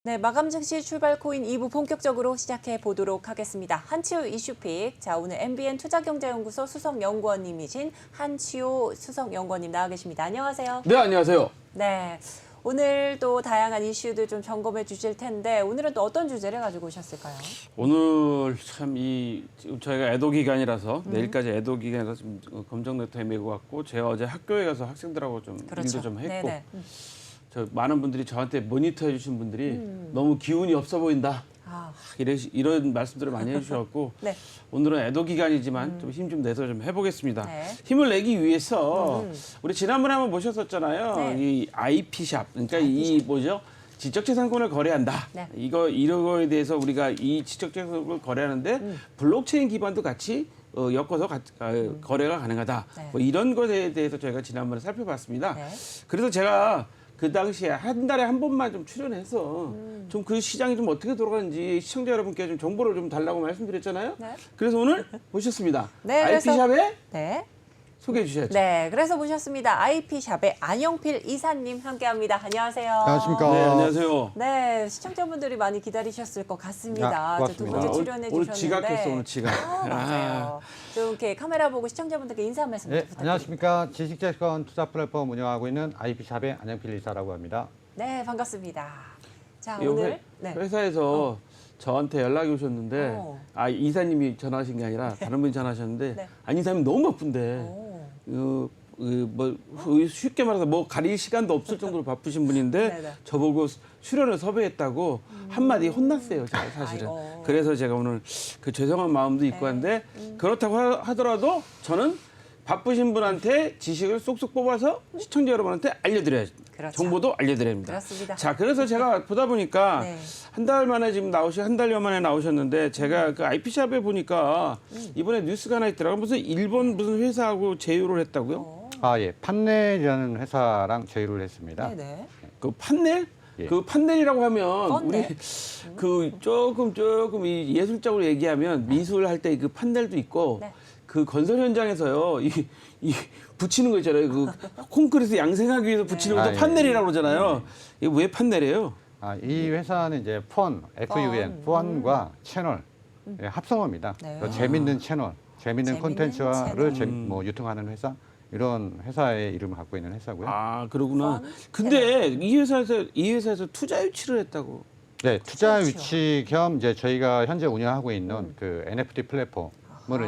네, 마감 즉시 출발 코인 2부 본격적으로 시작해 보도록 하겠습니다. 한치호 이슈픽. 자, 오늘 MBN 투자경제연구소 수석연구원님이신 한치호 수석연구원님 나와 계십니다. 안녕하세요. 네, 안녕하세요. 네, 오늘 또 다양한 이슈들 좀 점검해 주실 텐데 오늘은 또 어떤 주제를 가지고 오셨을까요? 오늘 참 저희가 애도 기간이라서 내일까지 애도 기간이라서 좀 검정 넥타이 메고 왔고 제가 어제 학교에 가서 학생들하고 좀 그렇죠. 일도 좀 했고 네네. 저 많은 분들이 저한테 모니터해 주신 분들이 너무 기운이 없어 보인다. 이런 말씀들을 많이 해주셨고 네. 오늘은 애도 기간이지만 좀 힘 좀 내서 좀 해보겠습니다. 네. 힘을 내기 위해서 우리 지난번에 한번 모셨었잖아요. 네. 이 IP샵 그러니까 이 뭐죠? 지적재산권을 거래한다. 네. 이거에 대해서 우리가 이 지적재산권을 거래하는데 블록체인 기반도 같이 엮어서 거래가 가능하다. 네. 뭐 이런 것에 대해서 저희가 지난번에 살펴봤습니다. 네. 그래서 제가 그 당시에 한 달에 한 번만 좀 출연해서 좀 그 시장이 좀 어떻게 돌아가는지 시청자 여러분께 좀 정보를 좀 달라고 말씀드렸잖아요. 네. 그래서 오늘 모셨습니다. 네, 그래서- IP샵에 네. 소개해 주셔야죠. 네, 그래서 모셨습니다. IP샵의 안영필 이사님 함께합니다. 안녕하세요. 안녕하십니까. 네, 안녕하세요. 네, 시청자분들이 많이 기다리셨을 것 같습니다. 아, 두 고맙습니다. 번째 출연해 오늘 주셨는데. 지각했어, 오늘 지각. 맞아요. 좀 이렇게 카메라 보고 시청자분들께 인사 한 말씀 네, 부탁드립니다. 안녕하십니까. 지식재산 투자 플랫폼 운영하고 있는 IP샵의 안영필 이사라고 합니다. 네, 반갑습니다. 자, 이 오늘 회사에서 저한테 연락이 오셨는데 이사님이 전화하신 게 아니라 다른 분이 전화하셨는데 네. 안 이사님 너무 바쁜데 뭐 쉽게 말해서 뭐 가릴 시간도 없을 정도로 바쁘신 분인데 네네. 저보고 출연을 섭외했다고 한마디 혼났어요, 제가 사실은. 아이고. 그래서 제가 오늘 그 죄송한 마음도 있고 한데 그렇다고 하더라도 저는 바쁘신 분한테 지식을 쏙쏙 뽑아서 시청자 여러분한테 알려드려야죠. 그렇죠. 정보도 알려드려야 합니다. 그렇습니다. 자, 그래서 제가 보다 보니까 네. 한 달 만에 지금 한 달여 만에 나오셨는데 제가 그 IP샵에 보니까 이번에 뉴스가 하나 있더라고요. 무슨 일본 무슨 회사하고 제휴를 했다고요? 예. 판넬이라는 회사랑 제휴를 했습니다. 네네. 그 판넬? 예. 그 판넬이라고 하면 펀넬? 우리 그 조금 이 예술적으로 얘기하면 미술 할 때 그 판넬도 있고 네. 그 건설 현장에서요 이 붙이는 거 있잖아요. 그 콘크리트 양생하기 위해서 붙이는 것도 예. 판넬이라고 그러잖아요. 이게 왜 판넬이에요? 이 회사는 이제 FUN, 펀과 채널 합성어입니다. 네. 그래서 재밌는 채널, 재밌는 재밌는 콘텐츠를 채널. 유통하는 회사, 이런 회사의 이름을 갖고 있는 회사고요. 아, 그러구나. 펀, 근데 이 회사에서 투자 유치를 했다고. 네, 투자 그렇죠. 유치 겸 이제 저희가 현재 운영하고 있는 그 NFT 플랫폼을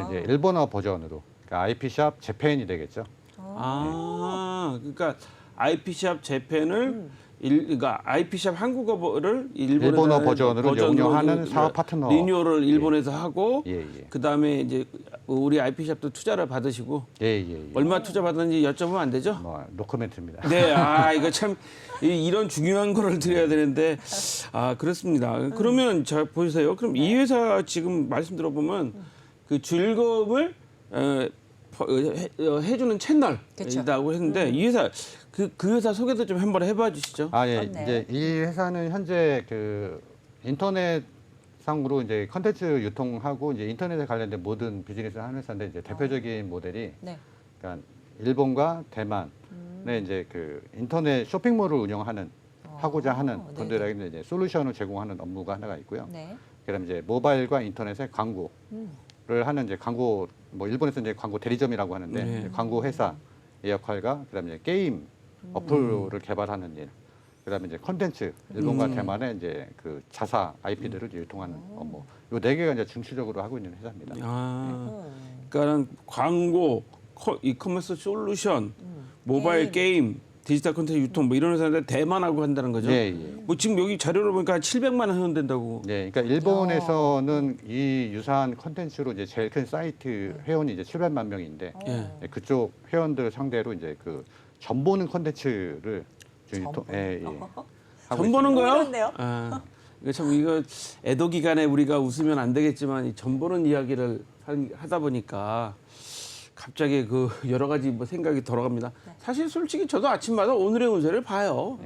이제 일본어 버전으로, 그러니까 IP샵 재팬이 되겠죠. 아, 그러니까 IP샵 재팬을 그러니까 IP샵 한국어를 일본어 버전으로 이제 운영하는 사업 파트너. 리뉴얼을 일본에서 하고 예, 예. 그다음에 이제 우리 IP샵도 투자를 받으시고 예. 얼마 투자 받았는지 여쭤보면 안 되죠? 노코멘트입니다. 네, 이거 참 이런 중요한 거를 드려야 되는데 그렇습니다. 그러면 자 보세요. 그럼 이 회사 지금 말씀 들어보면 그 즐거움을 해주는 채널이라고 했는데 이 회사 그 회사 소개도 좀 한번 해봐 주시죠. 예. 네. 이제 이 회사는 현재 그 인터넷상으로 이제 컨텐츠 유통하고 이제 인터넷에 관련된 모든 비즈니스를 하는 회사인데 이제 대표적인 모델이 네. 그러니까 일본과 대만의 이제 그 인터넷 쇼핑몰을 운영하는 하고자 하는 네네. 분들에게 이제 솔루션을 제공하는 업무가 하나가 있고요. 네. 그다음에 이제 모바일과 인터넷의 광고를 하는 이제 광고 뭐 일본에서 이제 광고 대리점이라고 하는데 네. 이제 광고 회사의 역할과 그다음에 이제 게임 어플을 개발하는 일, 그다음에 이제 컨텐츠 일본과 대만의 이제 그 자사 IP들을 유통하는 업무. 요 네 개가 이제 중추적으로 하고 있는 회사입니다. 그러니까 광고, 이커머스 솔루션, 모바일 게임, 디지털 콘텐츠 유통 뭐 이런 회사인데 대만하고 한다는 거죠. 예. 뭐 지금 여기 자료를 보니까 700만 원 회원된다고. 네, 그러니까 일본에서는 이 유사한 컨텐츠로 이제 제일 큰 사이트 회원이 이제 700만 명인데 예. 그쪽 회원들 상대로 이제 그 전 보는 컨텐츠를 전 보는 거요? 그런데요? 이거 애도 기간에 우리가 웃으면 안 되겠지만 이 전 보는 이야기를 하다 보니까 갑자기 그 여러 가지 뭐 생각이 돌아갑니다. 사실 솔직히 저도 아침마다 오늘의 운세를 봐요.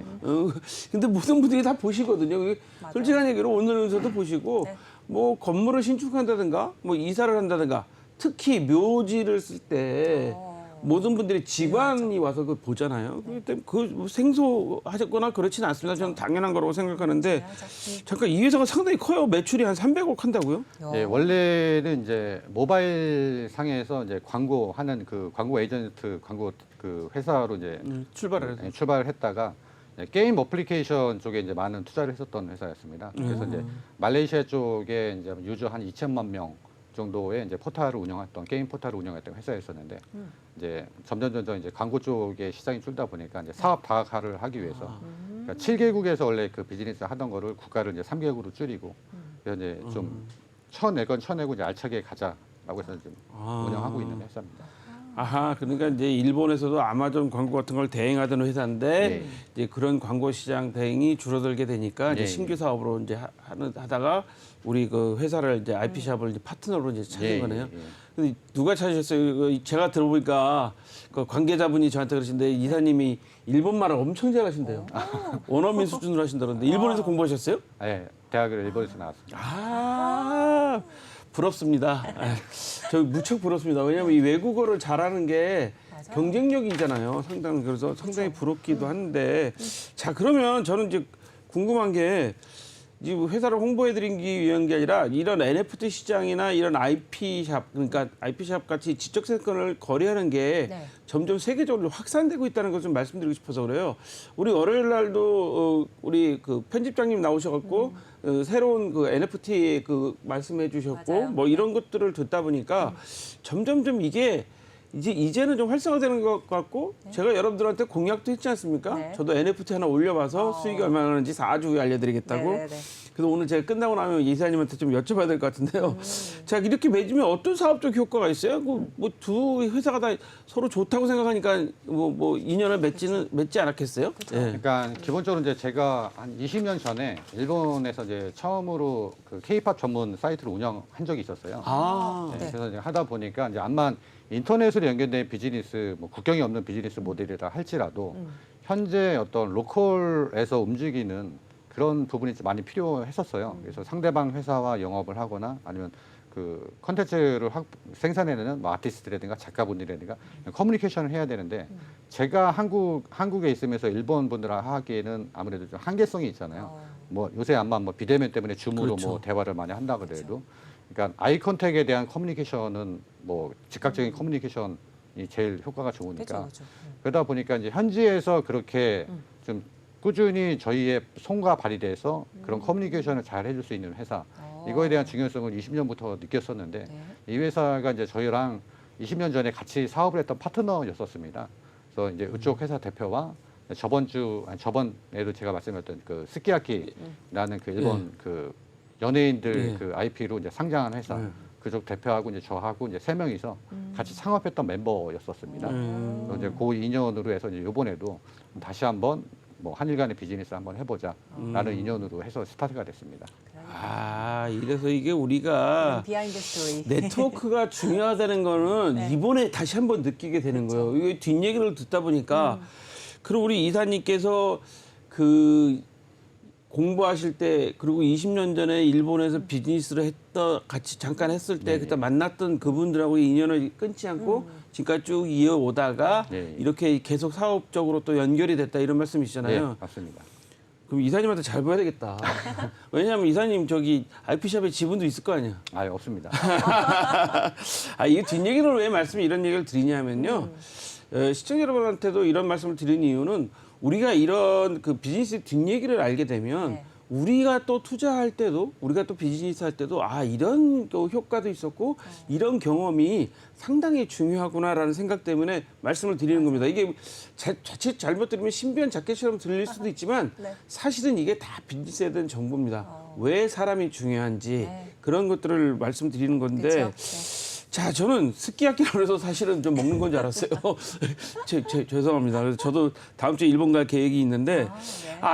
근데 모든 분들이 다 보시거든요. 맞아요. 솔직한 얘기로 오늘의 운세도 보시고 네. 뭐 건물을 신축한다든가 뭐 이사를 한다든가 특히 묘지를 쓸 때 모든 분들이 직관이 와서 그걸 보잖아요. 그 생소하셨거나 그렇지는 않습니다. 저는 당연한 거라고 생각하는데 잠깐 이 회사가 상당히 커요. 매출이 한 300억 한다고요? 예, 원래는 이제 모바일 상에서 이제 광고하는 그 광고 에이전트 광고 그 회사로 이제 출발을 해서. 출발을 했다가 게임 어플리케이션 쪽에 이제 많은 투자를 했었던 회사였습니다. 그래서 이제 말레이시아 쪽에 이제 유저 한 2천만 명 정도의 이제 포탈을 운영했던 게임 포탈을 운영했던 회사였었는데 이제 점점 이제 광고 쪽에 시장이 줄다 보니까 이제 사업 다각화를 하기 위해서 그러니까 7개국에서 원래 그 비즈니스 하던 거를 국가를 이제 3개국으로 줄이고 그래서 이제 좀 쳐낼 건 쳐내고 이제 알차게 가자라고 해서 지금 운영하고 있는 회사입니다. 아하, 그러니까 이제 일본에서도 아마존 광고 같은 걸 대행하던 회사인데 이제 그런 광고 시장 대행이 줄어들게 되니까 이제 신규 사업으로 이제 하다가 우리 그 회사를 이제 IP샵을 이제 파트너로 이제 찾은 거네요. 근데 누가 찾으셨어요? 제가 들어보니까 그 관계자분이 저한테 그러신데 이사님이 일본말을 엄청 잘하신대요. 원어민 수준으로 하신다는데 일본에서 공부하셨어요? 네, 대학을 일본에서 나왔습니다. 아, 부럽습니다. 저 무척 부럽습니다. 왜냐하면 이 외국어를 잘하는 게 경쟁력이잖아요. 상당히 그래서 상당히 부럽기도 한데 자 그러면 저는 이제 궁금한 게 이 회사를 홍보해드리기 위한 게 아니라 이런 NFT 시장이나 이런 IP샵 그러니까 IP샵 같이 지적세권을 거래하는 게 네. 점점 세계적으로 확산되고 있다는 걸 좀 말씀드리고 싶어서 그래요. 우리 월요일 날도 우리 그 편집장님 나오셔갖고 새로운 그 NFT 그 말씀해 주셨고 맞아요. 뭐 이런 것들을 듣다 보니까 점점점 이게 이제는 좀 활성화되는 것 같고 제가 여러분들한테 공약도 했지 않습니까? 네. 저도 NFT 하나 올려봐서 수익이 얼마나 나는지 4주 후에 알려드리겠다고. 네네네. 그래서 오늘 제가 끝나고 나면 이사님한테 좀 여쭤봐야 될 것 같은데요. 자 이렇게 맺으면 어떤 사업적 효과가 있어요? 뭐 두 회사가 다 서로 좋다고 생각하니까 뭐 인연을 맺지 않았겠어요? 예. 그러니까 기본적으로 이제 제가 한 20년 전에 일본에서 이제 처음으로 그 K-팝 전문 사이트를 운영한 적이 있었어요. 아, 네, 그래서 이제 하다 보니까 이제 암만 인터넷으로 연결된 비즈니스, 뭐 국경이 없는 비즈니스 모델이라 할지라도 현재 어떤 로컬에서 움직이는 그런 부분이 좀 많이 필요했었어요. 그래서 상대방 회사와 영업을 하거나 아니면 그 컨텐츠를 생산해내는 뭐 아티스트라든가 작가분들이라든가 커뮤니케이션을 해야 되는데 제가 한국에 있으면서 일본 분들과 하기에는 아무래도 좀 한계성이 있잖아요. 뭐 요새 아마 뭐 비대면 때문에 줌으로 그렇죠. 뭐 대화를 많이 한다 그래도 그러니까 아이 컨택에 대한 커뮤니케이션은 뭐 즉각적인 커뮤니케이션이 제일 효과가 좋으니까 그렇죠. 그러다 보니까 이제 현지에서 그렇게 좀 꾸준히 저희의 손과 발이 돼서 그런 커뮤니케이션을 잘 해줄 수 있는 회사 이거에 대한 중요성을 20년부터 느꼈었는데 이 회사가 이제 저희랑 20년 전에 같이 사업을 했던 파트너였었습니다. 그래서 이제 이쪽 회사 대표와 저번에도 제가 말씀드렸던 그 스키야키라는 그 일본 그 연예인들 그 IP로 이제 상장한 회사 그쪽 대표하고 이제 저하고 이제 3명이서 같이 창업했던 멤버였었습니다. 그래서 이제 그 인연으로 해서 이제 이번에도 다시 한번 뭐 한일 간의 비즈니스 한번 해보자라는 인연으로 해서 스타트가 됐습니다. 아 이래서 이게 우리가 비하인드 스토리. 네트워크가 중요하다는 거는 이번에 다시 한번 느끼게 되는 거예요. 이게 뒷얘기를 듣다 보니까 그럼 우리 이사님께서 그 공부하실 때 그리고 20년 전에 일본에서 비즈니스를 같이 잠깐 했을 때 그때 만났던 그분들하고 인연을 끊지 않고 지금까지 쭉 이어오다가 이렇게 계속 사업적으로 또 연결이 됐다 이런 말씀이시잖아요. 네, 맞습니다. 그럼 이사님한테 잘 보여야 되겠다. 왜냐하면 이사님 저기 IP샵에 지분도 있을 거 아니야. 아, 없습니다. 아, 이 뒷얘기를 왜 이런 얘기를 드리냐면요. 시청자 여러분한테도 이런 말씀을 드리는 이유는 우리가 이런 그 비즈니스 뒷얘기를 알게 되면 우리가 또 투자할 때도 우리가 또 비즈니스 할 때도 아 이런 또 효과도 있었고 이런 경험이 상당히 중요하구나라는 생각 때문에 말씀을 드리는 겁니다. 이게 자칫 잘못 들으면 신비한 자켓처럼 들릴 수도 있지만 사실은 이게 다 비즈니스에 대한 정보입니다. 왜 사람이 중요한지 그런 것들을 말씀드리는 건데 그렇죠. 자, 저는 스키야키라고 해서 사실은 좀 먹는 건 줄 알았어요. 죄송합니다. 그래서 저도 다음 주에 일본 갈 계획이 있는데,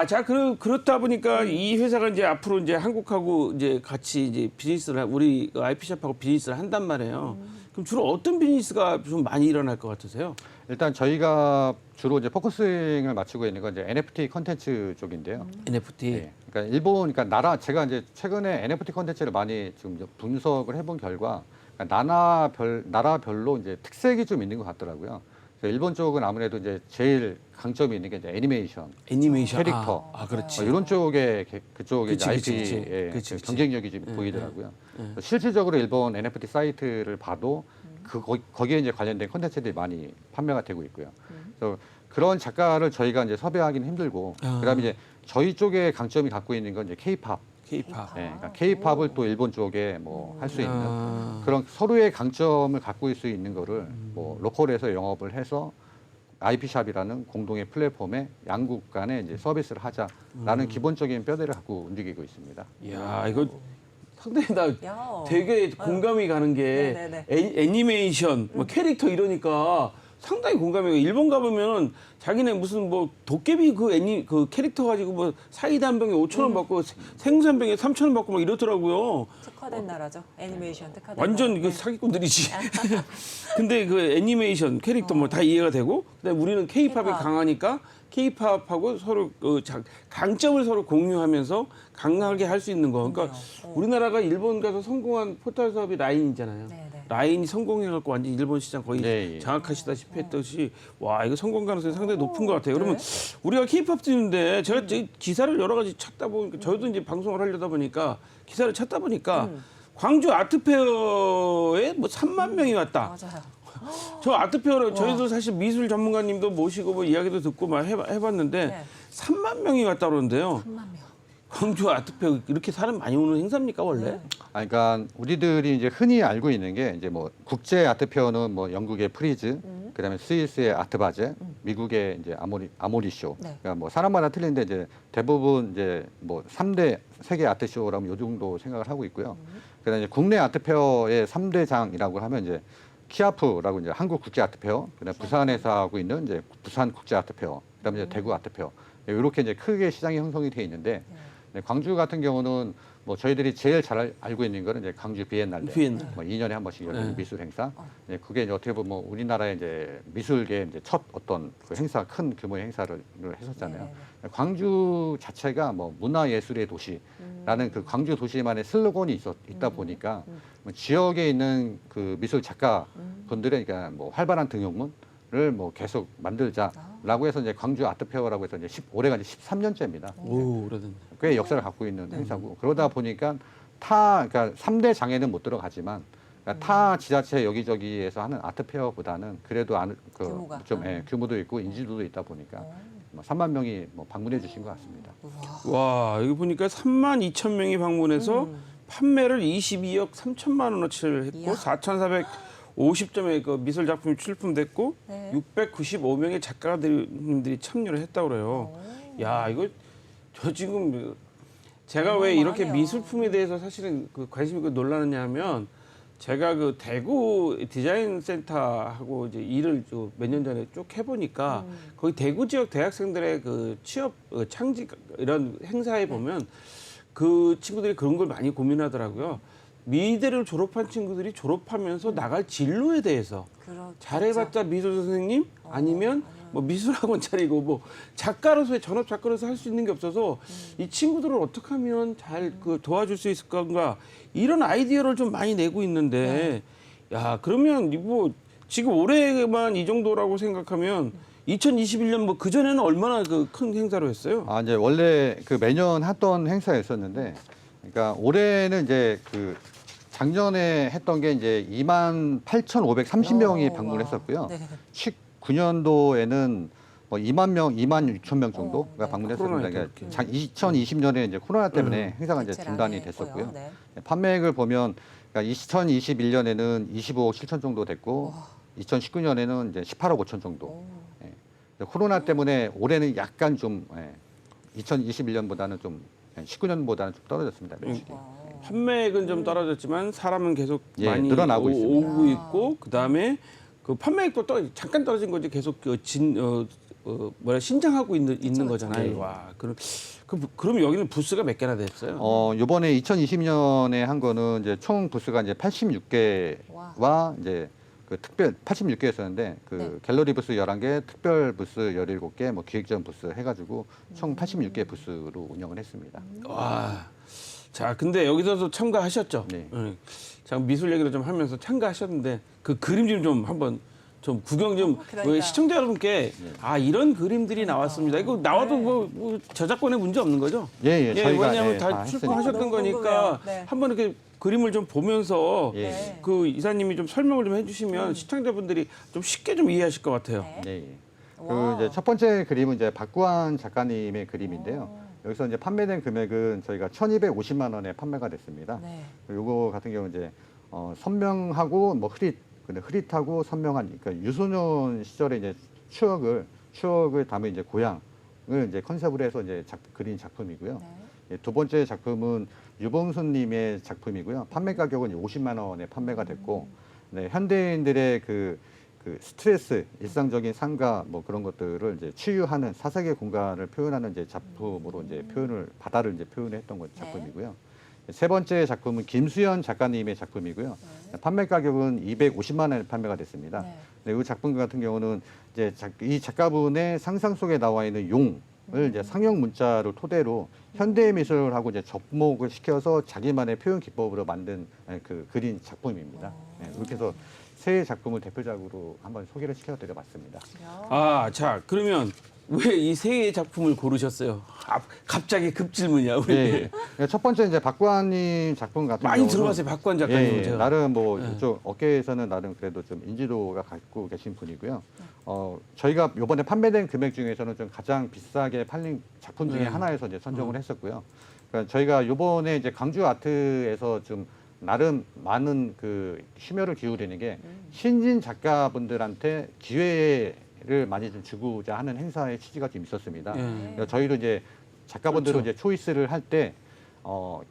자, 그렇다 보니까 이 회사가 이제 앞으로 이제 한국하고 이제 같이 이제 비즈니스를, 우리 IP샵하고 비즈니스를 한단 말이에요. 그럼 주로 어떤 비즈니스가 좀 많이 일어날 것 같으세요? 일단 저희가 주로 이제 포커싱을 맞추고 있는 건 이제 NFT 컨텐츠 쪽인데요. NFT. 네. 그러니까 제가 이제 최근에 NFT 컨텐츠를 많이 지금 분석을 해본 결과 그러니까 나라별로 이제 특색이 좀 있는 것 같더라고요. 그 일본 쪽은 아무래도 이제 제일 강점이 있는 게 이제 애니메이션, 캐릭터, 그렇지. 이런 쪽에 그쪽에 그치, 이제 그치, IP의 그치, 그치. 경쟁력이 좀 보이더라고요. 실질적으로 일본 NFT 사이트를 봐도 거기에 이제 관련된 콘텐츠들이 많이 판매가 되고 있고요. 그래서 그런 작가를 저희가 이제 섭외하기는 힘들고, 그다음에 이제 저희 쪽에 강점이 갖고 있는 건 이제 K-팝. K-팝. 예, 그러니까 K-팝을 또 일본 쪽에 뭐 할 수 있는 그런 서로의 강점을 갖고 있을 수 있는 거를 뭐 로컬에서 영업을 해서 IP샵이라는 공동의 플랫폼에 양국 간에 이제 서비스를 하자라는 기본적인 뼈대를 갖고 움직이고 있습니다. 이야, 이거 상당히 나 야. 되게 공감이 가는 게 네네네. 애니메이션, 뭐 캐릭터 이러니까 상당히 공감이 가요. 일본 가보면 자기네 무슨 뭐 도깨비 그 캐릭터 가지고 뭐 사이다 한 병에 5,000원 받고 생수 한 병에 3,000원 받고 막 이러더라고요. 특화된 나라죠. 애니메이션 특화된 완전 나라. 그 사기꾼들이지. 근데 그 애니메이션 캐릭터 뭐 다 이해가 되고, 그다음에 우리는 K-팝이 K-팝. 강하니까 K-팝하고 서로 강점을 서로 공유하면서 강하게 할 수 있는 거. 그러니까 우리나라가 일본 가서 성공한 포털 사업이 라인이잖아요. 네, 네. 라인이 성공해갖고 완전 일본 시장 거의 네, 예. 장악하시다시피 했듯이 와 이거 성공 가능성이 상당히 높은 것 같아요. 그러면 우리가 K-팝 뛰는데 제가 이 기사를 여러 가지 찾다 보니까 저도 이제 방송을 하려다 보니까 기사를 찾다 보니까 광주 아트페어에 뭐 3만 명이 왔다. 맞아요. 저 아트페어를 저희도 사실 미술 전문가님도 모시고 뭐 이야기도 듣고 막 해봤는데 네. 3만 명이 왔다 그러는데요. 3만 명. 광주 아트페어 이렇게 사람 많이 오는 행사입니까 원래? 그러니까 우리들이 이제 흔히 알고 있는 게 이제 뭐 국제 아트페어는 뭐 영국의 프리즈, 그다음에 스위스의 아트바제, 미국의 이제 아모리쇼. 네. 그러니까 뭐 사람마다 틀린데 이제 대부분 이제 뭐 3대 세계 아트쇼라면 요 정도 생각을 하고 있고요. 그다음에 이제 국내 아트페어의 3대장이라고 하면 이제 키아프라고 이제 한국 국제 아트페어, 그다음에 부산에서 하고 있는 이제 부산 국제 아트페어, 그다음에 이제 대구 아트페어. 이렇게 이제 크게 시장이 형성이 돼 있는데 네, 광주 같은 경우는 뭐 저희들이 제일 잘 알고 있는 거는 이제 광주 비엔날레, 비엔날레. 뭐 2년에 한 번씩 열리는 네. 미술 행사. 네, 그게 이제 어떻게 보면 뭐 우리나라의 이제 미술계 이제 첫 어떤 그 행사, 큰 규모의 행사를 했었잖아요. 광주 자체가 뭐 문화예술의 도시라는 그 광주 도시만의 슬로건이 있다 보니까 뭐 지역에 있는 그 미술 작가분들의 그러니까 뭐 활발한 등용문을 뭐 계속 만들자라고 해서 이제 광주 아트페어라고 해서 이제 올해가 이제 13년째입니다. 오 오래됐네. 꽤 역사를 갖고 있는 행사고 그러다 보니까 그러니까 3대 장에는 못 들어가지만 그러니까 타 지자체 여기저기에서 하는 아트페어보다는 그래도 규모가. 좀 규모도 있고 인지도도 있다 보니까 뭐 3만 명이 뭐 방문해 주신 것 같습니다. 와 여기 보니까 3만 2천 명이 방문해서 판매를 22억 3천만 원어치를 했고 이야. 4,450점의 그 미술 작품이 출품됐고 네. 695명의 작가님들이 참여를 했다고 그래요. 야 이거 저 지금 제가 왜 이렇게 많네요. 미술품에 대해서 사실은 그 관심이 있고 놀라느냐면 제가 그 대구 디자인 센터하고 이제 일을 몇 년 전에 쭉 해보니까 거기 대구 지역 대학생들의 그 취업 창직 이런 행사에 보면 그 친구들이 그런 걸 많이 고민하더라고요. 미대를 졸업한 친구들이 졸업하면서 나갈 진로에 대해서 그렇죠. 잘해봤자 미술 선생님 아니면 뭐 미술학원 차리고 뭐 작가로서의 전업 작가로서 할 수 있는 게 없어서 이 친구들을 어떻게 하면 잘 그 도와줄 수 있을 건가 이런 아이디어를 좀 많이 내고 있는데 야 그러면 뭐 지금 올해만 이 정도라고 생각하면 2021년 뭐 그 전에는 얼마나 그 큰 행사로 했어요? 이제 원래 그 매년 하던 행사였었는데, 그러니까 올해는 이제 그 작년에 했던 게 이제 28,530명이 방문했었고요. 네. 19년도에는 뭐 2만 명, 2만 6천 명 정도가 네. 방문했었습니다. 코로나 그러니까 2020년에 이제 코로나 때문에 행사가 이제 개최를 중단이 안 됐었고요. 했고요. 네. 판매액을 보면 그러니까 2021년에는 25억 7천 정도 됐고 2019년에는 이제 18억 5천 정도. 코로나 때문에 올해는 약간 좀 2021년보다는 좀 19년보다는 좀 떨어졌습니다. 매출이. 판매액은 좀 떨어졌지만 사람은 계속 예, 많이 늘어나고 있습니다. 오고 있고 그다음에 그 판매액도 잠깐 떨어진 거지 계속 신장하고 있는 거잖아요. 네. 와, 그럼 여기는 부스가 몇 개나 됐어요? 요번에 2020년에 한 거는 이제 총 부스가 이제 86개와 이제 그 특별 86개였었는데 그 네. 갤러리 부스 11개, 특별 부스 17개, 뭐 기획전 부스 해가지고 총 86개 부스로 운영을 했습니다. 와, 자 근데 여기서도 참가하셨죠? 네. 자 미술 얘기를 좀 하면서 참가하셨는데 그 그림 좀 한번 좀 구경 좀 그러니까요. 시청자 여러분께 아 이런 그림들이 나왔습니다. 이거 나와도 뭐 저작권에 문제 없는 거죠? 예, 저희가 왜냐하면 다 다 출품하셨던 너무 거니까 궁금해요. 네. 한번 이렇게 그림을 좀 보면서 예. 네. 그 이사님이 좀 설명을 좀 해주시면 시청자분들이 좀 쉽게 좀 이해하실 것 같아요. 네. 네. 와. 그 이제 첫 번째 그림은 이제 박구한 작가님의 그림인데요. 여기서 이제 판매된 금액은 저희가 1,250만 원에 판매가 됐습니다. 네. 요거 같은 경우 이제 선명하고 뭐 흐릿하고 선명한 그러니까 유소년 시절의 이제 추억을 담은 이제 고향을 이제 컨셉으로 해서 이제 그린 작품이고요. 네. 예, 두 번째 작품은 유봉순님의 작품이고요. 판매 가격은 50만 원에 판매가 됐고, 네, 현대인들의 그 스트레스, 일상적인 상가 뭐 그런 것들을 이제 치유하는 사색의 공간을 표현하는 이제 작품으로 이제 바다를 이제 표현했던 것 작품이고요. 세 번째 작품은 김수현 작가님의 작품이고요. 판매 가격은 250만 원에 판매가 됐습니다. 네, 이 작품 같은 경우는 이제 이 작가분의 상상 속에 나와 있는 용을 이제 상형 문자를 토대로 현대 미술하고 이제 접목을 시켜서 자기만의 표현 기법으로 만든 그 그린 작품입니다. 네, 이렇게 해서 세 작품을 대표작으로 한번 소개를 시켜드려봤습니다. 아, 자 그러면 왜 이 세 개의 작품을 고르셨어요? 갑자기 급질문이야 우리. 네, 첫 번째 이제 박구한님 작품 같은 많이 경우는 들어봤어요 박관 작가님. 제가. 나름 뭐 이쪽 업계에서는 나름 그래도 좀 인지도가 갖고 계신 분이고요. 저희가 이번에 판매된 금액 중에서는 좀 가장 비싸게 팔린 작품 중에 하나에서 이제 선정을 했었고요. 그러니까 저희가 이번에 이제 강주 아트에서 좀 나름 많은 그 심혈을 기울이는 게 신진 작가분들한테 기회를 많이 좀 주고자 하는 행사의 취지가 좀 있었습니다. 그래서 저희도 이제 작가분들을 그렇죠. 이제 초이스를 할 때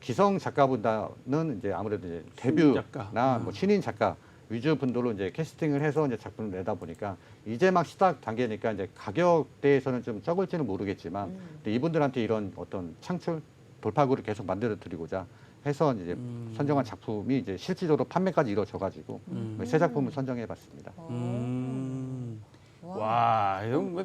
기성 작가보다는 이제 아무래도 이제 신인 데뷔나 작가. 뭐 신인 작가 위주 분들로 이제 캐스팅을 해서 이제 작품을 내다 보니까 이제 막 시작 단계니까 이제 가격대에서는 좀 적을지는 모르겠지만 근데 이분들한테 이런 어떤 창출 돌파구를 계속 만들어 드리고자 해서 이제 선정한 작품이 이제 실질적으로 판매까지 이루어져가지고 새 작품을 선정해봤습니다. 와, 이거 뭐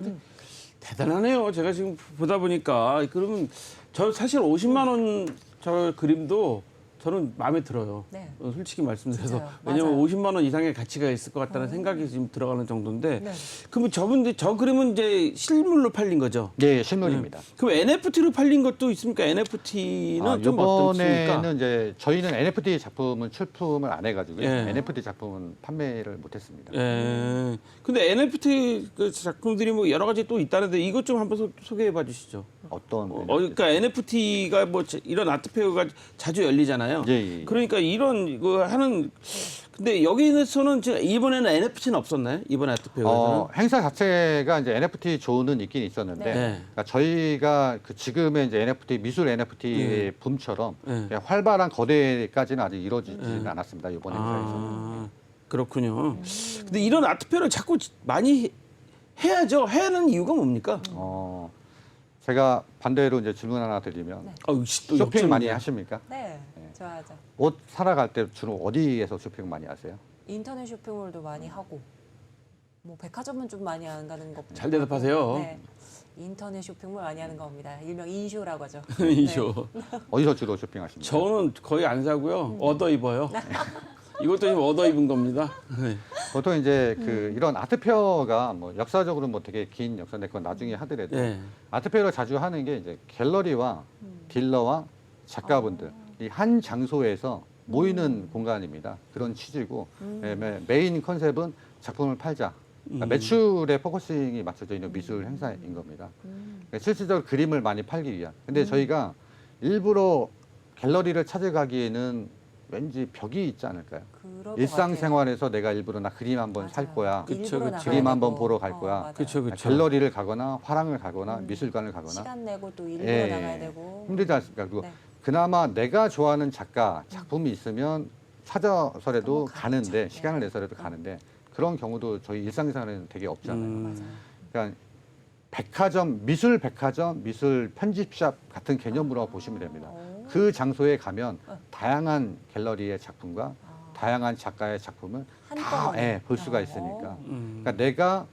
대단하네요. 제가 지금 보다 보니까 그러면 저 사실 50만 원 저 그림도 저는 마음에 들어요. 네. 솔직히 말씀드려서 진짜요. 왜냐면 맞아요. 50만 원 이상의 가치가 있을 것 같다는 생각이 지금 들어가는 정도인데 네. 그러면 저 그림은 이제 실물로 팔린 거죠? 네, 실물입니다. 그럼 NFT로 팔린 것도 있습니까? NFT는 좀 어떻습니까? 이번에는 이제 저희는 NFT 작품은 출품을 안 해가지고요. 예. NFT 작품은 판매를 못했습니다. 예. 근데 NFT 그 작품들이 뭐 여러 가지 또 있다는데 이것 좀 한번 소개해 봐 주시죠. 어떤 그러니까 NFT가 뭐 이런 아트페어가 자주 열리잖아요. 예. 그러니까 이런 이거 하는 근데 여기에서는 이번에는 NFT는 없었나요? 이번 아트페어에서는? 행사 자체가 이제 NFT 존은 있긴 있었는데 네. 그러니까 저희가 그 지금의 이제 NFT 미술 NFT의 붐처럼 그냥 활발한 거대까지는 아직 이루어지지는 않았습니다. 이번 행사에서. 아, 그렇군요. 근데 이런 아트페어를 자꾸 많이 해야죠. 해야 하는 이유가 뭡니까? 제가 반대로 이제 질문 하나 드리면 또 쇼핑 역전이네. 많이 하십니까? 네. 좋아하죠. 옷 사러 갈 때 주로 어디에서 쇼핑 많이 하세요? 인터넷 쇼핑몰도 많이 하고 뭐 백화점은 좀 많이 안 가는 것 잘 대답하세요. 네. 인터넷 쇼핑몰 많이 하는 겁니다. 일명 인쇼라고 하죠. 이죠. 어디서 주로 쇼핑하십니까? 저는 거의 안 사고요. 얻어 입어요. 이것도 지금 얻어 입은 겁니다. 네. 보통 이제 그 이런 아트페어가 뭐 역사적으로 뭐 되게 긴 역사인데 그건 나중에 하더라도 네. 아트페어를 자주 하는 게 이제 갤러리와 딜러와 작가분들 이 한 장소에서 모이는 공간입니다. 그런 취지고 메인 컨셉은 작품을 팔자. 그러니까 매출에 포커싱이 맞춰져 있는 미술 행사인 겁니다. 그러니까 실질적으로 그림을 많이 팔기 위한. 근데 저희가 일부러 갤러리를 찾아가기에는 왠지 벽이 있지 않을까요? 그럴 것 일상생활에서 내가 일부러 나 그림 한번 살 맞아요. 거야. 그쵸, 일부러 그쵸. 나가야 그림 한번 되고. 보러 갈 거야. 맞아요. 그렇죠, 그렇죠. 갤러리를 가거나 화랑을 가거나 미술관을 가거나 시간 내고 또 일부러 예, 나가야 되고. 힘들지 않습니까? 그리고 네. 그나마 내가 좋아하는 작가 작품이 있으면 찾아서라도 그럼 가는데 가죠. 시간을 내서라도 가는데 그런 경우도 저희 일상생활에는 되게 없잖아요. 그러니까 백화점, 미술 백화점, 미술 편집샵 같은 개념으로 보시면 됩니다. 그 장소에 가면 다양한 갤러리의 작품과 다양한 작가의 작품을 다 한꺼번에. 볼 수가 있으니까. 그러니까 내가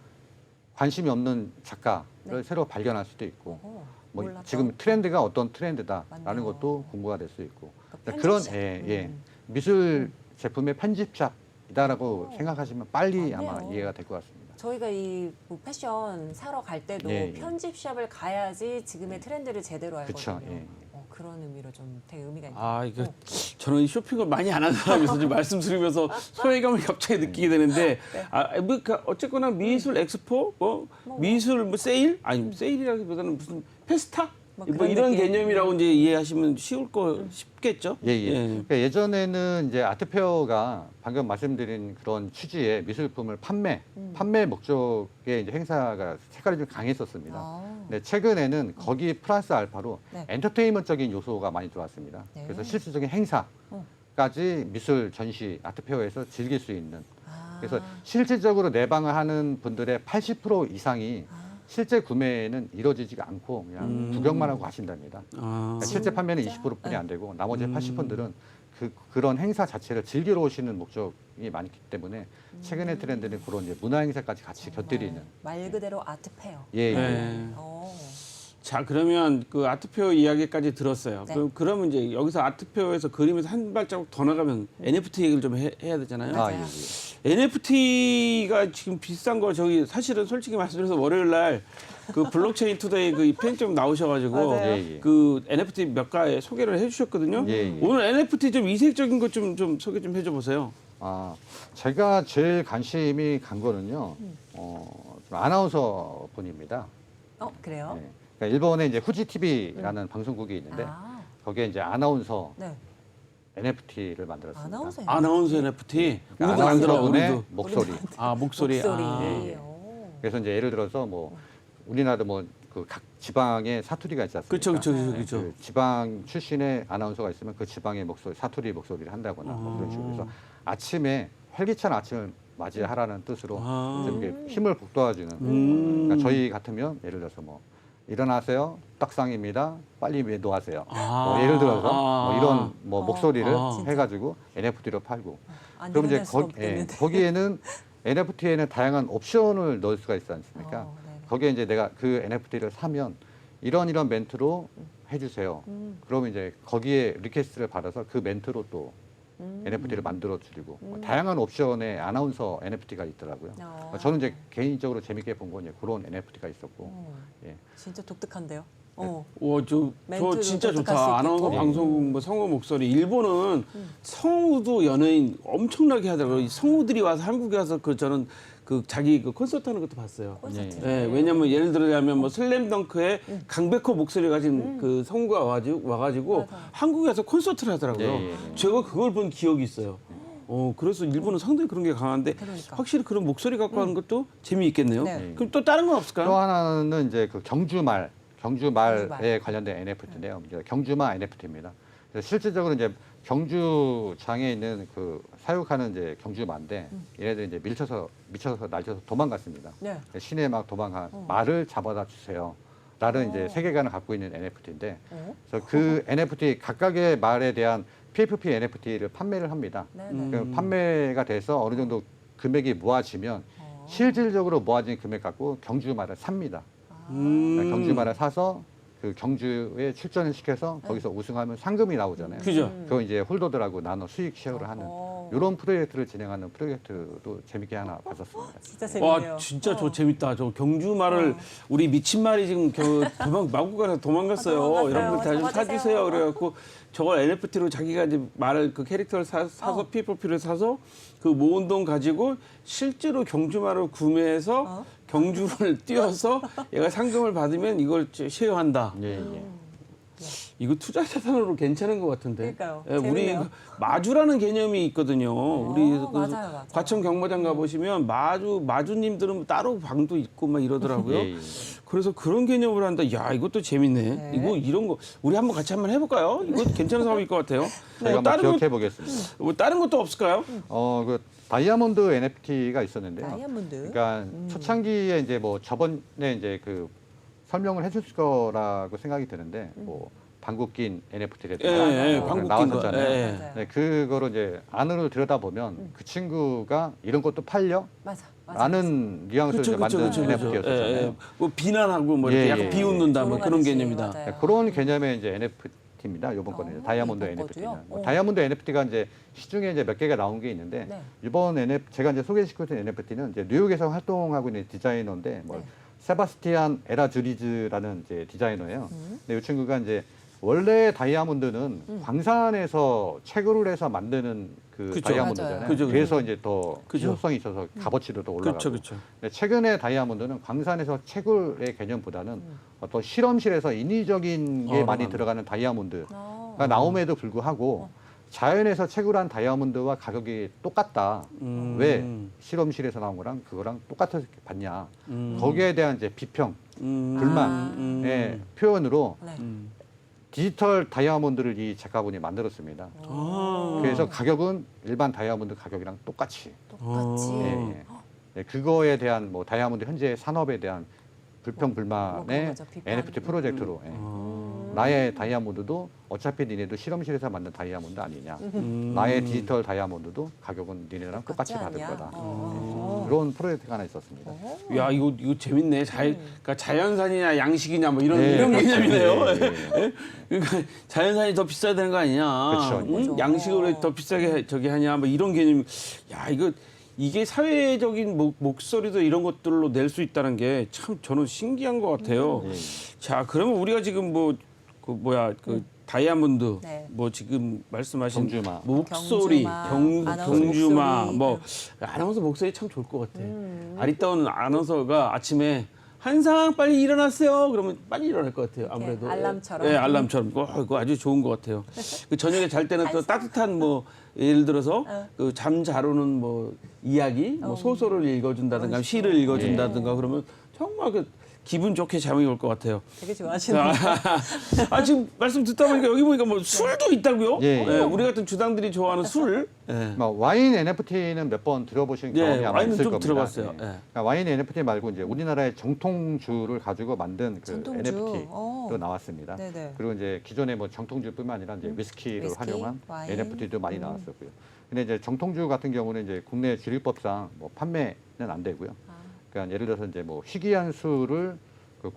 관심이 없는 작가를 새로 발견할 수도 있고 뭐 몰랐던. 지금 트렌드가 어떤 트렌드다라는 맞네요. 것도 공부가 될 수 있고 그러니까 그런 편집샵. 미술 제품의 편집샵 이다라고 생각하시면 빨리 맞네요. 아마 이해가 될 것 같습니다. 저희가 이뭐 패션 사러 갈 때도 예, 예. 편집샵을 가야지 지금의 트렌드를 제대로 알거든요. 그쵸, 예. 그런 의미로 좀 되게 의미가 있네요. 아, 이거 저는 이 쇼핑을 많이 안 하는 사람이어서 지금 말씀 들으면서 소외감을 갑자기 느끼게 되는데, 뭐, 어쨌거나 미술 엑스포, 미술 뭐 세일? 아니, 세일이라기보다는 무슨 페스타? 뭐 뭐 그런 이런 느낌. 개념이라고 이제 이해하시면 쉽겠죠? 예, 예. 그러니까 예전에는 이제 아트페어가 방금 말씀드린 그런 취지의 미술품을 판매 목적의 이제 행사가 색깔이 좀 강했었습니다. 아. 근데 최근에는 거기 플러스 알파로 네. 엔터테인먼트적인 요소가 많이 들어왔습니다. 네. 그래서 실질적인 행사까지 미술 전시 아트페어에서 즐길 수 있는. 아. 그래서 실질적으로 내방을 하는 분들의 80% 이상이 실제 구매는 이루어지지가 않고 그냥 구경만 하고 가신답니다. 아, 그러니까 실제 판매는 20%뿐이 안 되고 나머지 80%는 그런 행사 자체를 즐기러 오시는 목적이 많기 때문에 최근의 트렌드는 그런 이제 문화 행사까지 같이 곁들이는. 말 그대로 아트 페어. 예, 예. 네. 어. 자, 그러면 그 아트페어 이야기까지 들었어요. 네. 그러면 이제 여기서 아트페어에서 그림에서 한 발자국 더 나가면 NFT 얘기를 좀 해야 되잖아요. 아, 예, 맞아요. 예. NFT가 지금 비싼 거 저기 사실은 솔직히 말씀드려서 월요일 날 그 블록체인 투데이 그 편집점 나오셔가지고 맞아요. 예, 예. 그 NFT 몇 가에 소개를 해주셨거든요. 예, 예. 오늘 NFT 좀 이색적인 것 좀 소개 좀 해줘 보세요. 아, 제가 제일 관심이 간 거는요, 좀 아나운서 분입니다. 그래요? 네. 그러니까 일본에 이제 후지 TV라는 방송국이 있는데 아, 거기에 이제 아나운서 네. NFT를 만들었습니다. 아나운서. 아나운서 NFT 우리도 아나운서 만들어 분의 우리도. 목소리. 아 목소리. 목소리. 아. 예, 예. 오. 그래서 이제 예를 들어서 뭐 우리나라 뭐 그 각 지방에 사투리가 있지 않습니까? 그렇죠, 그렇죠, 그렇죠. 그 지방 출신의 아나운서가 있으면 그 지방의 목소리, 사투리 목소리를 한다거나 뭐 그런 식으로 해서 아침에 활기찬 아침을 맞이하라는 뜻으로 좀 이렇게 힘을 북돋아주는. 그러니까 저희 같으면 예를 들어서 뭐 일어나세요, 떡상입니다, 빨리 노하세요. 뭐 예를 들어서 뭐 이런 뭐 목소리를 해가지고 NFT로 팔고. 안 그럼 이제 일어날 수가 없겠는데. 거기에는 NFT에는 다양한 옵션을 넣을 수가 있지 않습니까? 네네. 거기에 이제 내가 그 NFT를 사면 이런 멘트로 해주세요. 그러면 이제 거기에 리퀘스트를 받아서 그 멘트로 또 NFT를 만들어 드리고 다양한 옵션의 아나운서 NFT가 있더라고요. 저는 이제 개인적으로 재밌게 본 건 그런 NFT가 있었고, 예. 진짜 독특한데요. 저 멘트도 진짜 독특할 수 좋다. 아나운서 있겠고. 방송국 뭐 성우 목소리. 일본은 성우도 연예인 엄청나게 하더라고요. 이 성우들이 와서 한국에 와서 저는 그 자기 그 콘서트 하는 것도 봤어요. 콘서트. 예, 왜냐면 예를 들자면 뭐 슬램덩크의 강백호 목소리 가진 그 성우가 와가지고 맞아요. 한국에 와서 콘서트를 하더라고요. 예, 예. 제가 그걸 본 기억이 있어요. 그래서 일본은 상당히 그런 게 강한데 그러니까. 확실히 그런 목소리 갖고 하는 것도 재미있겠네요. 네. 그럼 또 다른 건 없을까요? 또 하나는 이제 그 경주말에 경주말. 관련된 NFT인데요. 이제 경주말 NFT입니다. 실질적으로 이제 경주장에 있는 그 사육하는 이제 경주마인데 얘네들이 이제 미쳐서 날쳐서 도망갔습니다. 네. 시내에 막 도망간 말을 잡아다 주세요. 라는 이제 세계관을 갖고 있는 NFT인데 그래서 그 NFT 각각의 말에 대한 PFP NFT를 판매를 합니다. 네네. 그 판매가 돼서 어느 정도 금액이 모아지면 실질적으로 모아진 금액 갖고 경주말을 삽니다. 경주말을 사서 그 경주에 출전을 시켜서 거기서 우승하면 상금이 나오잖아요. 그죠. 그거 이제 홀더들하고 나눠 수익 쉐어를 하는 이런 프로젝트를 진행하는 프로젝트도 재밌게 하나 봤었습니다. 진짜 재밌네요. 와 진짜 저 재밌다. 저 경주 말을 우리 미친 말이 지금 마구간에 도망갔어요. 도망갔어요. 여러분들 다 좀 잡아주세요. 사주세요. 그래갖고 저걸 NFT로 자기가 이제 말을 그 캐릭터를 사서 PFP를 사서 그 모은 돈 가지고 실제로 경주 말을 구매해서 경주를 뛰어서 얘가 상금을 받으면 이걸 쉐어한다. 예, 예. 이거 투자 자산으로 괜찮은 것 같은데. 그러니까요. 예, 우리 재밌네요. 그 마주라는 개념이 있거든요. 우리 그 맞아요. 과천 경마장 가보시면 마주님들은 따로 방도 있고 막 이러더라고요. 예, 예. 그래서 그런 개념으로 한다. 야, 이것도 재밌네. 네. 이런 거 우리 한번 같이 한번 해볼까요? 이거 괜찮은 사업일 것 같아요. 저희가 한번 기억해 보겠습니다. 뭐 다른 것도 없을까요? 그 다이아몬드 NFT가 있었는데요. 다이아몬드. 그러니까 초창기에 이제 뭐 저번에 이제 그 설명을 해줄 거라고 생각이 드는데 뭐 방귀 낀 NFT라든가 예, 방귀 낀 거. 나왔었잖아요. 예. 맞아요. 네, 그거를 이제 안으로 들여다보면 그 친구가 이런 것도 팔려? 맞아. 라는 뉘앙스를 이제 만든 NFT였었잖아요. 뭐 비난하고 뭐 이렇게 예, 약간 예, 비웃는다 뭐 그런 조롱하듯이, 개념이다. 맞아요. 그런 개념의 이제 NFT NFT입니다. 이번 거는 이제 다이아몬드 이번 NFT는. 거도요? 뭐 다이아몬드 NFT가 이제 시중에 이제 몇 개가 나온 게 있는데 네. 이번 제가 이제 소개시켜드린 NFT는 이제 뉴욕에서 활동하고 있는 디자이너인데 뭐 네. 세바스티안 에라주리즈라는 이제 디자이너예요. 근데 이 친구가 이제 원래 다이아몬드는 광산에서 채굴을 해서 만드는 그 그쵸. 다이아몬드잖아요. 맞아요. 그죠, 그래서 이제 더 그죠. 희소성이 있어서 값어치도 더 올라가고. 그렇죠, 그렇죠. 근데 최근에 다이아몬드는 광산에서 채굴의 개념보다는 어떤 실험실에서 인위적인 게 많이 맞네. 들어가는 다이아몬드가 아. 나옴에도 불구하고 자연에서 채굴한 다이아몬드와 가격이 똑같다. 왜 실험실에서 나온 거랑 그거랑 똑같이 받냐. 거기에 대한 이제 비평, 불만의 표현으로 네. 디지털 다이아몬드를 이 작가분이 만들었습니다. 아. 그래서 가격은 일반 다이아몬드 가격이랑 똑같이. 똑같이. 예. 그거에 대한 뭐 다이아몬드 현재 산업에 대한 불평 뭐 불만의 그거죠, 비판. NFT 프로젝트로 나의 다이아몬드도 어차피 니네도 실험실에서 만든 다이아몬드 아니냐. 나의 디지털 다이아몬드도 가격은 니네랑 똑같이 받을 않냐? 거다. 어. 그런 프로젝트가 하나 있었습니다. 야, 이거 재밌네. 그러니까 자연산이냐 양식이냐 뭐 이런 네, 이런 그렇죠. 개념이네요. 예, 예. 그러니까 자연산이 더 비싸야 되는 거 아니냐? 그렇죠. 응? 그죠. 양식으로 더 비싸게 저기 하냐? 뭐 이런 개념. 야, 이게 사회적인 목소리도 이런 것들로 낼 수 있다는 게 참 저는 신기한 것 같아요. 자, 그러면 우리가 지금 다이아몬드, 네. 뭐 지금 말씀하신 경주마. 목소리, 아나운서 경주마, 목소리. 뭐 아나운서 목소리 참 좋을 것 같아. 아리따운 아나운서가 아침에 한상 빨리 일어났어요. 그러면 빨리 일어날 것 같아요. 아무래도 알람처럼. 네, 알람처럼. 그거 아주 좋은 것 같아요. 그 저녁에 잘 때는 또 따뜻한 뭐 예를 들어서 그 잠 잘 오는 뭐 이야기, 뭐 소설을 읽어준다든가 시를 읽어준다든가 그러면 정말 그 기분 좋게 잠이 올 것 같아요. 되게 좋아하시는 지금 말씀 듣다 보니까 여기 보니까 뭐 술도 있다고요? 예, 예. 우리 같은 주당들이 좋아하는 술. 예. 와인 NFT는 몇 번 들어보신 경험이 아마 와인은 있을 좀 겁니다. 들어봤어요. 예. 예. 그러니까 와인 NFT 말고 이제 우리나라의 정통주를 가지고 만든 그 전통주. NFT도 나왔습니다. 네네. 그리고 이제 기존의 뭐 정통주뿐만 아니라 이제 위스키를 위스키, 활용한 와인. NFT도 많이 나왔었고요. 근데 이제 정통주 같은 경우는 이제 국내 주류법상 뭐 판매는 안 되고요. 그러니까 예를 들어서 이제 뭐 희귀한 술을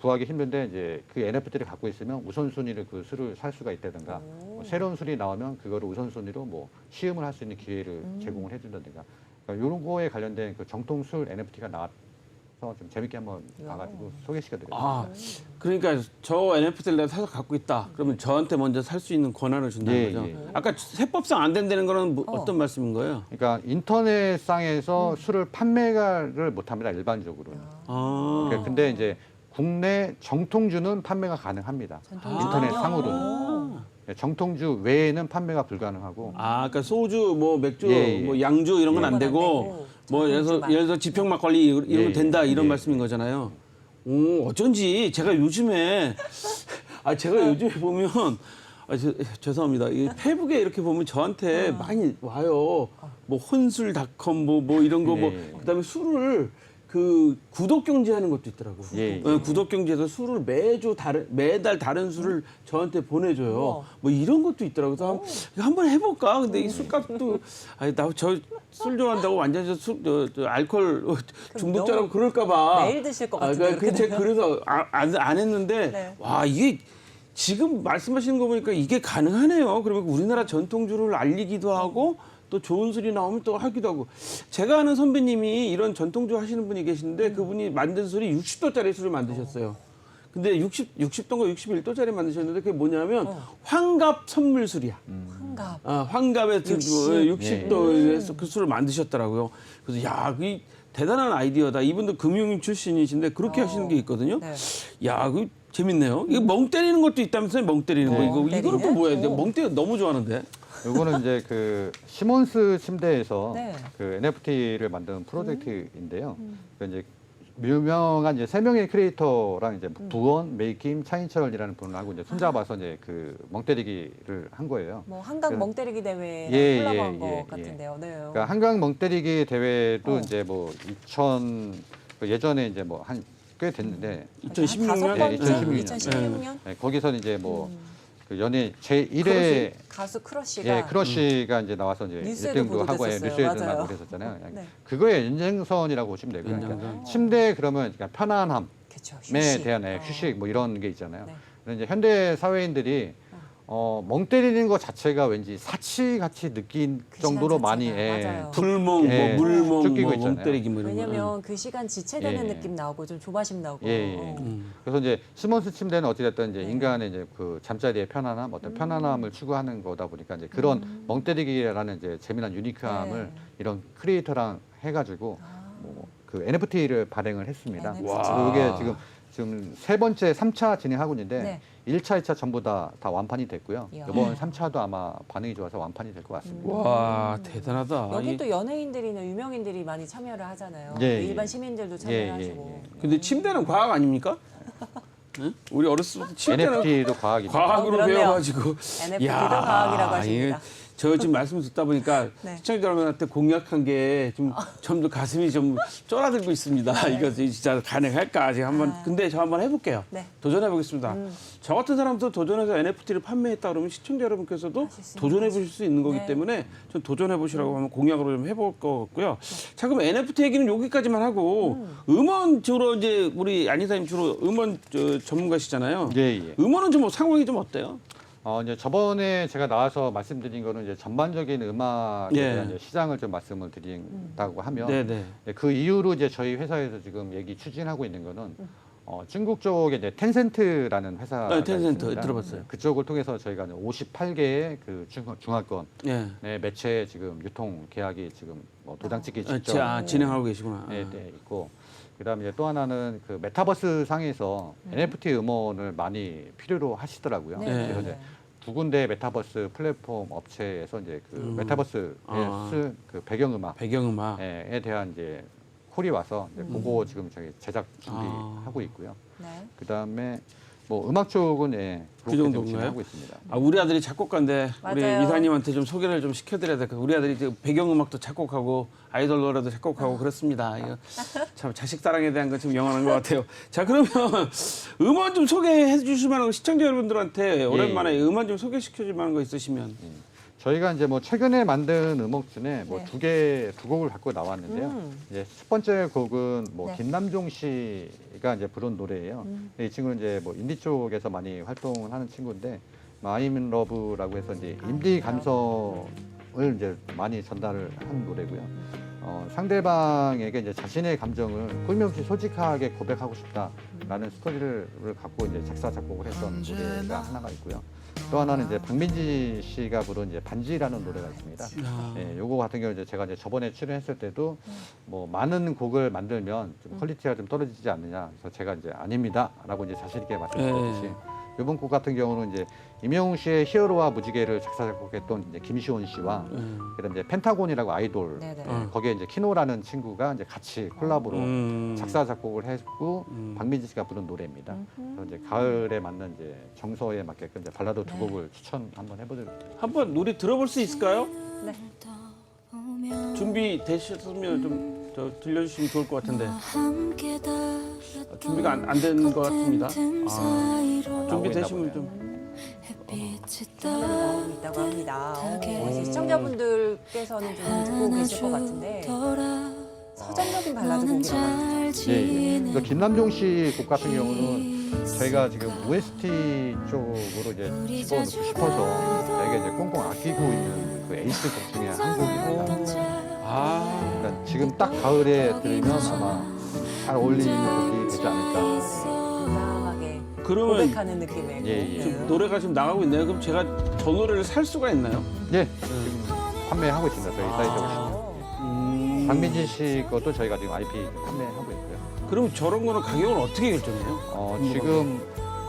구하기 힘든데 이제 그 NFT를 갖고 있으면 우선순위를 그 술을 살 수가 있다든가 뭐 새로운 술이 나오면 그거를 우선순위로 뭐 시음을 할 수 있는 기회를 제공을 해준다든가 그러니까 이런 거에 관련된 그 정통 술 NFT가 나와서 좀 재밌게 한번 봐가지고 소개시켜드렸습니다. 아, 그러니까 저 NFT를 내가 사서 갖고 있다. 그러면 저한테 먼저 살 수 있는 권한을 준다는 예, 거죠. 예. 아까 세법상 안 된다는 거는 어떤 말씀인 거예요? 그러니까 인터넷상에서 술을 판매를 못합니다 일반적으로는. 아, 근데 이제 국내 정통주는 판매가 가능합니다. 인터넷 상으로는. 정통주 외에는 판매가 불가능하고 그러니까 소주, 뭐 맥주, 예, 예. 뭐 양주 이런 건 안 이건 안 되고, 되고, 뭐 정통주만. 예를 들어 지평 막걸리 이런 건 예, 된다 이런 예, 말씀인 거잖아요. 오, 어쩐지 제가 요즘에 제가 요즘에 보면 죄송합니다. 이 페북에 이렇게 보면 저한테 많이 와요. 뭐 혼술닷컴 뭐 이런 거 뭐 예. 그다음에 술을 그 구독 경제하는 것도 있더라고. 예, 예. 구독 경제에서 술을 매달 다른 술을 저한테 보내줘요. 우와. 뭐 이런 것도 있더라고. 그래서 한번 해볼까? 근데 이 술값도 나 저 술 좋아한다고 완전 저 알코올 중독자라고 너무 그럴까봐 매일 드실 것 같은데, 그래서 안 했는데 네. 와 이게. 지금 말씀하시는 거 보니까 이게 가능하네요. 그러면 우리나라 전통주를 알리기도 하고 또 좋은 술이 나오면 또 하기도 하고. 제가 아는 선배님이 이런 전통주 하시는 분이 계시는데 그분이 만든 술이 60도짜리 술을 만드셨어요. 근데 60도인가 61도짜리 만드셨는데 그게 뭐냐면 환갑 선물술이야. 환갑. 환갑에 60도에서 그 술을 만드셨더라고요. 그래서 야, 그 대단한 아이디어다. 이분도 금융 출신이신데 그렇게 하시는 게 있거든요. 네. 야, 그 재밌네요. 이거 멍 때리는 것도 있다면서요? 멍 때리는 거. 이거는 또 때리는? 뭐야? 멍 때리 너무 좋아하는데. 요거는 이제 그 시몬스 침대에서 네. 그 NFT를 만든 프로젝트인데요. 그 이제 유명한 이제 세 명의 크리에이터랑 이제 부원, 메이킴, 차인철이라는 분하고 이제 손잡아서 이제 그 멍때리기를 한 거예요. 뭐 한강 그- 멍때리기 대회랑 예, 콜라보한 예, 것 예, 같은데요. 네. 그러니까 한강 멍때리기 대회도 어. 이제 뭐 예전에 이제 뭐 한 꽤 됐는데 2016년? 예, 2016년. 2016년. 거기서 이제 뭐 그 연예 제1회 가수 크러쉬가 예, 크러쉬가 이제 나와서 이제 뉴스에도 1등도 하고 보도됐었어요. 뉴스에도 맞아요. 나고 그랬었잖아요. 네. 그거의 연장선이라고 보시면 되고요. 그러니까 연장선. 침대 그러면 그러니까 편안함에 그렇죠. 휴식. 대한 휴식 뭐 이런 게 있잖아요. 네. 근데 이제 현대 사회인들이 멍 때리는 것 자체가 왠지 사치같이 느낀 그 정도로 시간 많이 자체가, 맞아요. 불멍, 예, 뭐 물멍, 쫓기고 뭐 있잖아요. 멍때리기 뭐 이런 거. 왜냐면 그 시간 지체되는 예. 느낌 나오고 좀 조바심 나오고. 예. 그래서 이제 스몬스 침대는 어찌됐든 이제 네. 인간의 이제 그 잠자리의 편안함, 어떤 편안함을 추구하는 거다 보니까 이제 그런 멍 때리기라는 이제 재미난 유니크함을 네. 이런 크리에이터랑 해가지고 뭐 그 NFT를 발행을 했습니다. NFT. 와. 이게 지금 세 번째 3차 진행하고 있는데 네. 1차, 2차 전부 다 완판이 됐고요. 이야. 이번 3차도 아마 반응이 좋아서 완판이 될 것 같습니다. 와, 대단하다. 여기 이- 또 연예인들이나 유명인들이 많이 참여를 하잖아요. 예, 예. 일반 시민들도 참여를 예, 예, 하시고. 근데 침대는 과학 아닙니까? 응? 우리 어렸을 때 침대는 NFT도 과학입니다. 과학으로 그렇네요. 배워가지고. NFT도 과학이라고 하십니다. 이게 저 지금 말씀 듣다 보니까 네. 시청자 여러분한테 공약한 게 좀 점점 가슴이 좀 쫄아들고 있습니다. 이거 진짜 가능할까? 지금 한번 근데 저 한번 해볼게요. 네. 도전해 보겠습니다. 저 같은 사람도 도전해서 NFT를 판매했다 그러면 시청자 여러분께서도 하실 수 있는 도전해 보실 수 있는 거기 네. 때문에 좀 도전해 보시라고 한번 공약으로 좀 해볼 것 같고요. 자 그럼 NFT 얘기는 여기까지만 하고 음원 주로 이제 우리 안 이사님 주로 음원 전문가시잖아요. 예, 예. 음원은 좀 상황이 좀 어때요? 이제 저번에 제가 나와서 말씀드린 거는 이제 전반적인 음악에 예. 대한 이제 시장을 좀 말씀을 드린다고 하면 네네. 그 이후로 이제 저희 회사에서 지금 얘기 추진하고 있는 거는 중국 쪽에 이제 텐센트라는 회사가 네, 텐센트 있습니다. 들어봤어요. 그쪽을 통해서 저희가 58개의 그 중화권 예. 매체 지금 유통 계약이 지금 뭐 도장 찍기 직전 진행하고 계시구나. 네, 있고 그다음에 이제 또 하나는 그 메타버스 상에서 NFT 음원을 많이 필요로 하시더라고요. 네. 그래서 이제 두 군데 메타버스 플랫폼 업체에서 이제 그 메타버스에 쓸 그 배경음악 배경음악. 에 대한 이제 콜이 와서 이제 그거 지금 저희 제작 준비하고 있고요. 네. 그다음에 뭐 음악 쪽은 그 그렇게 좀 정도인가요? 진행하고 있습니다. 아, 우리 아들이 작곡가인데 우리 맞아요. 이사님한테 좀 소개를 좀 시켜드려야 될 것 같아요. 우리 아들이 이제 배경음악도 작곡하고 아이돌 노래도 작곡하고 그렇습니다. 이거 참 자식 사랑에 대한 건 좀 영원한 것 같아요. 자 그러면 음원 좀 소개해 주실 만한 거 시청자 여러분들한테 오랜만에 음원 좀 소개시켜 줄 만한 거 있으시면. 저희가 이제 뭐 최근에 만든 음악 중에 뭐 네. 두 곡을 갖고 나왔는데요. 이제 첫 번째 곡은 뭐 네. 김남종 씨가 이제 부른 노래예요. 근데 이 친구는 이제 뭐 인디 쪽에서 많이 활동을 하는 친구인데 I'm in Love라고 해서 이제 인디 감성을 이제 많이 전달을 한 노래고요. 상대방에게 이제 자신의 감정을 꾸밈없이 솔직하게 고백하고 싶다라는 스토리를 갖고 이제 작사 작곡을 했던 노래가 하나가 있고요. 또 하나는 이제 박민지 씨가 부른 이제 반지라는 노래가 있습니다. 예, 요거 같은 경우 이제 제가 이제 저번에 출연했을 때도 뭐 많은 곡을 만들면 좀 퀄리티가 좀 떨어지지 않느냐. 그래서 제가 이제 아닙니다라고 이제 자신 있게 말씀드렸듯이 이번 곡 같은 경우는 이제 임영웅 씨의 히어로와 무지개를 작사 작곡했던 이제 김시원 씨와 그다음 이제 펜타곤이라고 아이돌 네네. 거기에 이제 키노라는 친구가 이제 같이 콜라보로 작사 작곡을 했고 박민지 씨가 부른 노래입니다. 그래서 이제 가을에 맞는 이제 정서에 맞게끔 이제 발라드 두 곡을 추천 한번 해보도록. 한번 노래 들어볼 수 있을까요? 네. 준비 되셨으면 좀 저 들려주시면 좋을 것 같은데 준비가 안 된 것 같습니다. 준비 되시면 좀. 나오고 있다고 합니다. 이제 시청자분들께서는 좀 듣고 계실 것 같은데 서정적인 발라드 곡이라고 하죠. 예. 그래서 김남종 씨 곡 같은 경우는 저희가 지금 OST 쪽으로 이제 집어넣고 싶어서 되게 이제 꽁꽁 아끼고 있는 그 에이스 곡 중에 한 곡입니다. 그러니까 지금 딱 가을에 들으면 아마 잘 어울리는 곡이 되지 않을까. 건강하게 그러면 고백하는 느낌의 예, 예. 지금 노래가 지금 나가고 있네요. 그럼 제가 저 노래를 살 수가 있나요? 예, 지금 판매하고 있습니다. 저희 사이트에 보시면. 박민지 씨 것도 저희가 지금 IP 판매하고 있고요. 그럼 저런 거는 가격을 어떻게 결정해요? 지금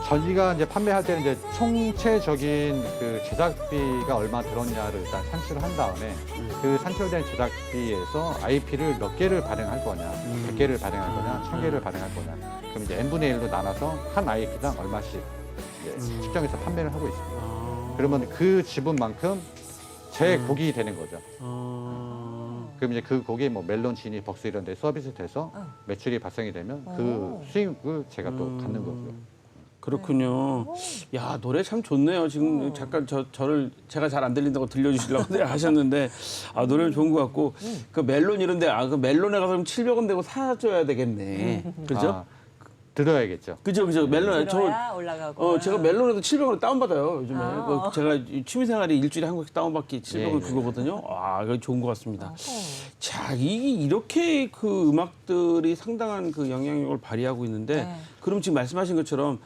저희가 이제 판매할 때는 이제 총체적인 그 제작비가 얼마 들었냐를 일단 산출을 한 다음에 그 산출된 제작비에서 IP를 몇 개를 발행할 거냐, 100개를 발행할 거냐, 1000개를 발행할 거냐. 그럼 이제 n분의 1로 나눠서 한 IP당 얼마씩 이제 측정해서 판매를 하고 있습니다. 그러면 그 지분만큼 제 곡이 되는 거죠. 그럼 이제 그 곡이 뭐 멜론, 지니, 벅스 이런 데 서비스 돼서 매출이 발생이 되면 그 수익을 제가 또 갖는 거고요. 그렇군요. 야 노래 참 좋네요. 지금 잠깐 제가 잘 안 들린다고 들려주시려고 하셨는데 노래는 좋은 것 같고 그 멜론 이런데 그 멜론에 가서 700원 내고 사줘야 되겠네. 그죠? 들어야겠죠. 그죠. 멜론 들어야 올라가고. 제가 멜론에도 700원 다운받아요, 요즘에. 아. 제가 이 취미생활에 일주일에 한 곡씩 다운받기 700원 예. 그거거든요. 이거 좋은 것 같습니다. 자, 이렇게 그 음악들이 상당한 그 영향력을 발휘하고 있는데, 네. 그럼 지금 말씀하신 것처럼,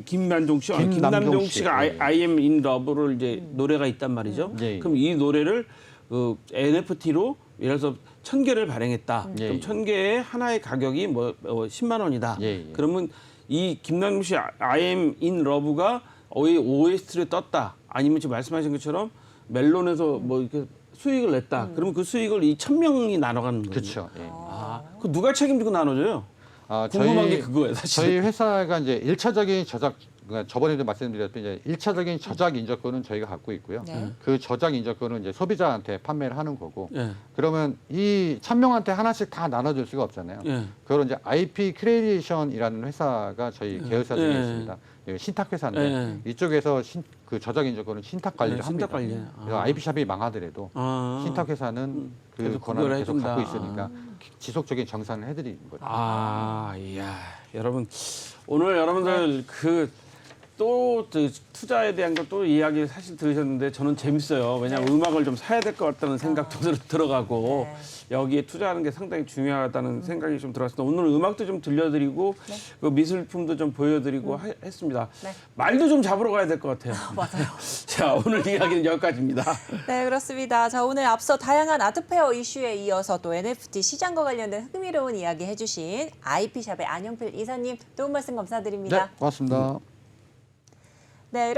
김남종 씨가 예. I am in love를 이제 노래가 있단 말이죠. 예. 그럼 이 노래를 NFT로 예를 들어서 1000개를 발행했다. 예. 그럼 1000개의 하나의 가격이 10만 원이다. 예. 그러면 이 김남중 씨 I am in love가 OST를 떴다. 아니면 지금 말씀하신 것처럼 멜론에서 이렇게 수익을 냈다. 그러면 그 수익을 이 1000명이 나눠가는 거예요. 그렇죠. 예. 그 누가 책임지고 나눠줘요? 궁금한 게 그거예요, 사실. 저희 회사가 이제 1차적인 저작, 그러니까 저번에도 말씀드렸던 이제 1차적인 저작 인저권은 저희가 갖고 있고요. 네. 그 저작 인저권은 이제 소비자한테 판매를 하는 거고. 예. 그러면 이 1000명한테 하나씩 다 나눠줄 수가 없잖아요. 예. 그걸 이제 IP 크리에이션이라는 회사가 저희 계열사 중에 예. 있습니다. 신탁 회사인데 이쪽에서 그 저작 인저권은 신탁 관리를 합니다. 신탁 관리. 그래서 IP샵이 망하더라도 신탁 회사는 그 계속 권한을 그걸 계속 해준다. 갖고 있으니까 지속적인 정산을 해드리는 거죠. 이야, 여러분 오늘 여러분들 또 투자에 대한 걸 또 이야기 사실 들으셨는데 저는 재밌어요. 왜냐하면 음악을 좀 사야 될 것 같다는 생각도 들어가고 여기에 투자하는 게 상당히 중요하다는 생각이 좀 들었습니다. 오늘 음악도 좀 들려드리고 그 미술품도 좀 보여드리고 했습니다. 네. 말도 좀 잡으러 가야 될 것 같아요. 맞아요. 자, 오늘 이야기는 여기까지입니다. 네, 그렇습니다. 자, 오늘 앞서 다양한 아트페어 이슈에 이어서 또 NFT 시장과 관련된 흥미로운 이야기 해주신 IP샵의 안영필 이사님 도움 말씀 감사드립니다. 네, 고맙습니다.